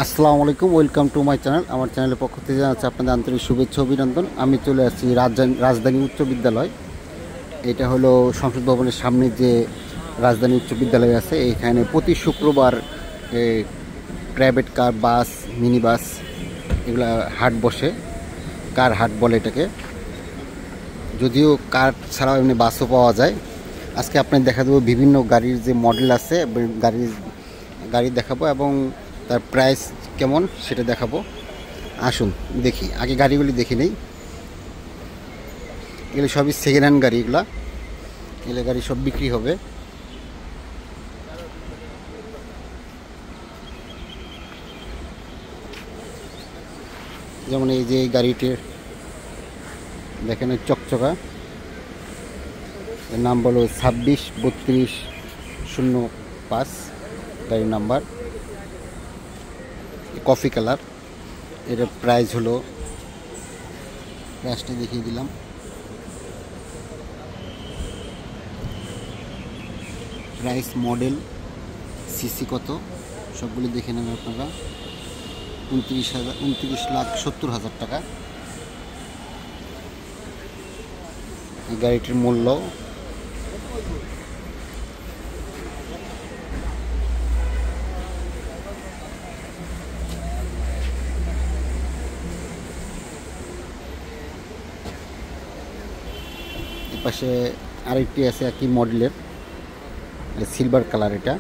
আসসালামু আলাইকুম, welcome to my channel. আমার চ্যানেলের পক্ষ থেকে জানাচ্ছি আপনাদের আন্তরিক শুভেচ্ছা অভিনন্দন। আমি চলে আসছি রাজধানী উচ্চ বিদ্যালয়। এটা হলো সংসদ ভবনের সামনে যে রাজধানী উচ্চ বিদ্যালয় আছে। এখানে প্রতি শুক্রবার প্রাইভেট কার, বাস, মিনি বাস এগুলা হাট বসে। কার হাট বলে এটাকে, যদিও কার ছাড়াও এমনি বাসও পাওয়া যায়। আজকে আপনাদের দেখা দেবো বিভিন্ন গাড়ির যে মডেল আছে, গাড়ি দেখাবো এবং তার প্রাইস কেমন সেটা দেখাবো। আসুন দেখি, আগে গাড়িগুলি দেখে নেই। এগুলো সবই সেকেন্ড হ্যান্ড গাড়ি। এগুলো গাড়ি সব বিক্রি হবে। যেমন এই যে এই গাড়িটির দেখেন চকচকা, এর নাম হলো 26-32-05 গাড়ির নাম্বার, কফি কালার। এর প্রাইস হলো, প্রাইসটা দেখিয়ে দিলাম। প্রাইস, মডেল, সিসি কত সবগুলি দেখে নেবেন আপনারা। 29,70,000 টাকা এই গাড়িটির মূল্য। পাশে আরেকটি আছে একই মডেলের, সিলভার কালার। এটা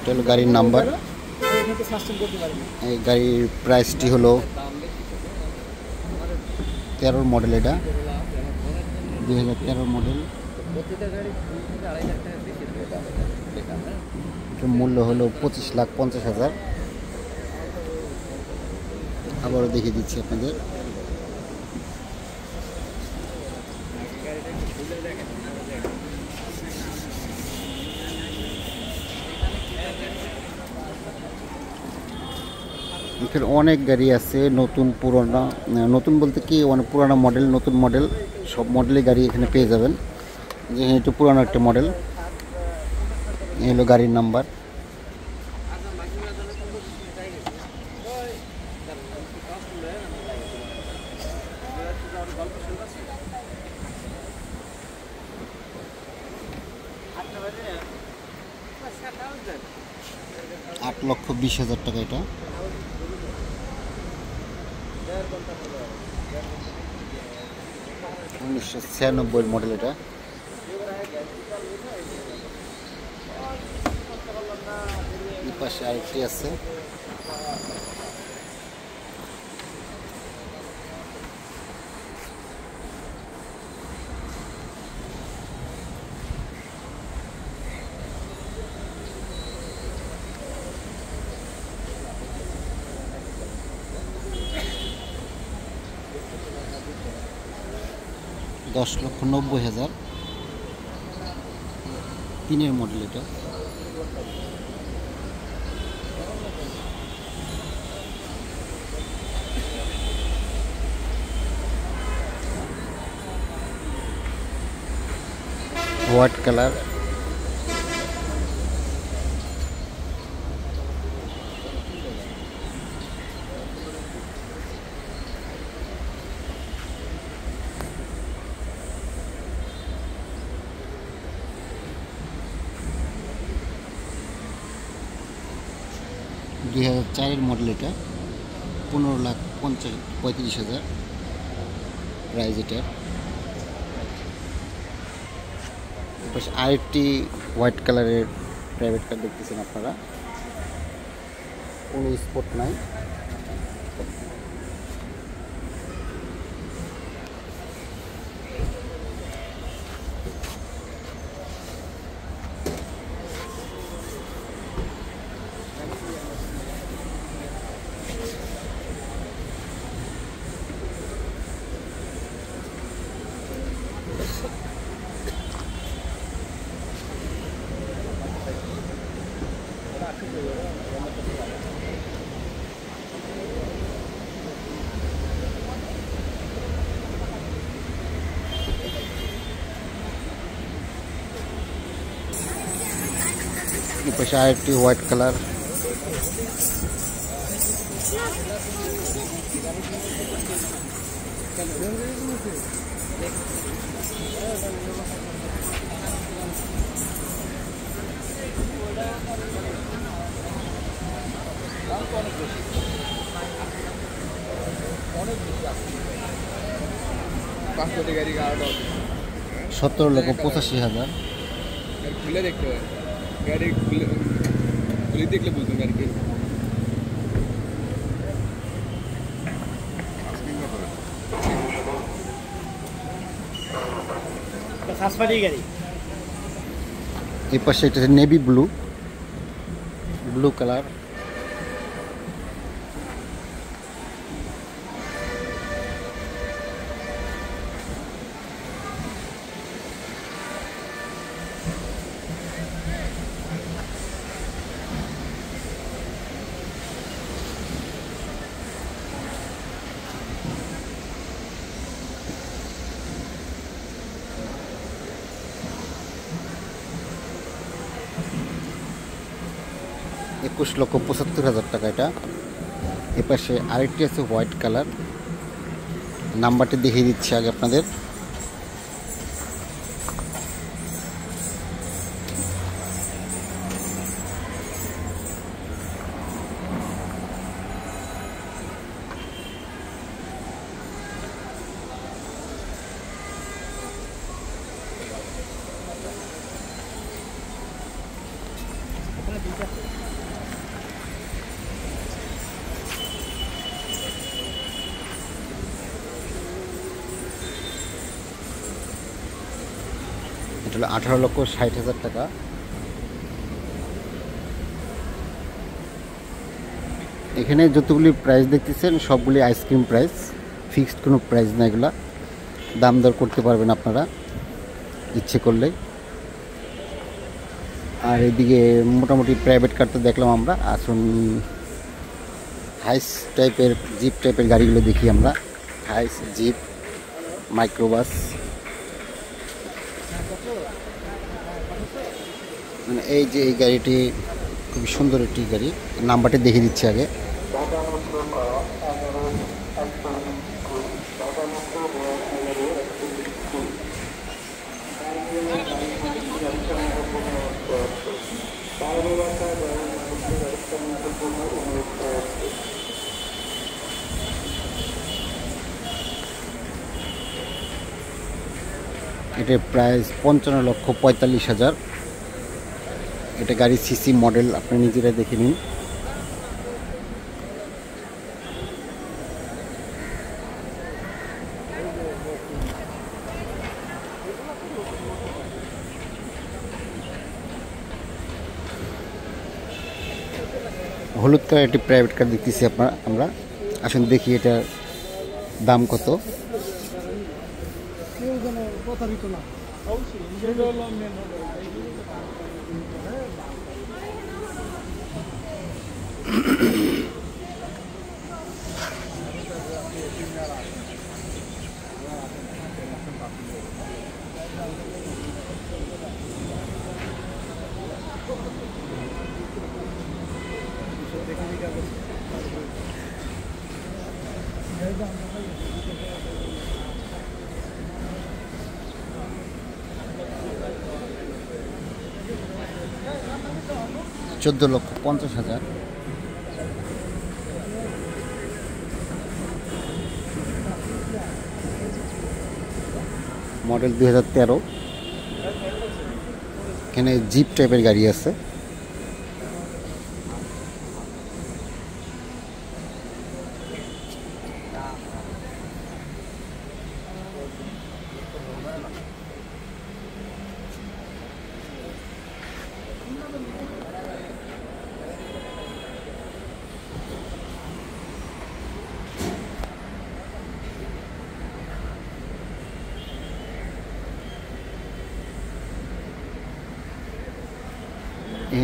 হলো গাড়ির নাম্বার। এই গাড়ির প্রাইসটি হলো 13 মডেল। এটা 2013 মডেল। এটার মূল্য হলো 25,50,000। আবারও দেখিয়ে দিচ্ছি আপনাদের। এখানে অনেক গাড়ি আছে, নতুন পুরোনো। নতুন বলতে কি, অনেক পুরানো মডেল, নতুন মডেল, সব মডেলের গাড়ি এখানে পেয়ে যাবেন। যেহেতু একটু পুরানো একটা মডেল। এই হলো গাড়ির নাম্বার। $8,20,000 টাকা। এটা 1996 মডেল। এটা এই পাশে আরেকটি আছে। $10,90,000 3 মডেল। এটা হোয়াইট কালার। $2004 মডেল। এটা 15,35,000 প্রাইস এটার। আরেকটি হোয়াইট কালারের প্রাইভেট কার দেখতেছেন আপনারা, কোনো স্পট নাই। পাশে আরেকটি হোয়াইট কালার। গাড়ি 17,85,000। খুলে দেখতে হয়, গাড়ি খুলে দেখলে বুঝবেন আর কি। এই পাশে এটা নেভি ব্লু কালার। $21,75,000 টাকা এটা। এপাশে আরেকটি আছে হোয়াইট কালার, নাম্বারটি দেখিয়ে দিচ্ছি আগে আপনাদের। এটা হলো 18,60,000 টাকা। এখানে যতগুলি প্রাইস দেখতেছেন সবগুলি আইসক্রিম প্রাইস, ফিক্সড কোনো প্রাইস না, এগুলা দাম দর করতে পারবেন আপনারা ইচ্ছে করলে। আর এদিকে মোটামুটি প্রাইভেট কার তো দেখলাম আমরা, আসুন হাইস টাইপের জিপ টাইপের গাড়িগুলো দেখি আমরা। হাইস, জিপ, মাইক্রোবাস, মানে এই যে এই গাড়িটি খুবই সুন্দর একটি গাড়ি, নাম্বারটি দেখিয়ে দিচ্ছি আগে। এটার প্রাইস 55,45,000। এটা গাড়ি সিসি মডেল, আপনি নিজেরা দেখে নিন। হলুদ কালার একটি প্রাইভেট কার দেখতেছি আমরা। আসুন দেখি এটার দাম কত। $14,50,000। মডেল 2013। এখানে জিপ টাইপের গাড়ি আছে।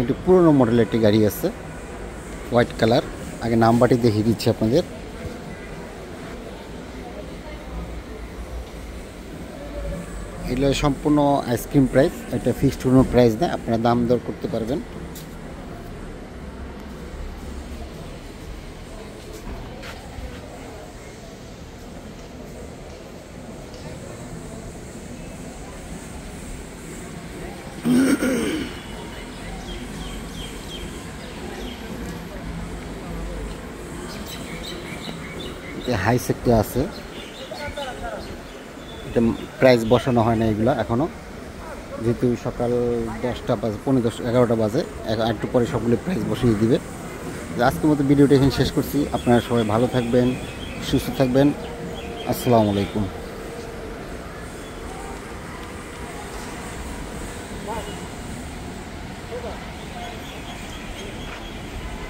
একটি পুরনো মডেলের একটি গাড়ি আছে, হোয়াইট কালার। আগে নাম্বারটি দেখিয়ে দিচ্ছি আপনাদের। এগুলো সম্পূর্ণ আইসক্রিম প্রাইস, এটা ফিক্সড কোনো প্রাইস না, আপনারা দাম দর করতে পারবেন। হাই সেক্টে আছে, এটা প্রাইস বসানো হয় না এগুলা এখনও, যেহেতু সকাল 10টা বাজে, 11টা বাজে, একটু পরে সবগুলো প্রাইস বসিয়ে দিবে। আজকের মতো ভিডিওটা এখানে শেষ করছি। আপনারা সবাই ভালো থাকবেন, সুস্থ থাকবেন। আসসালামু আলাইকুম।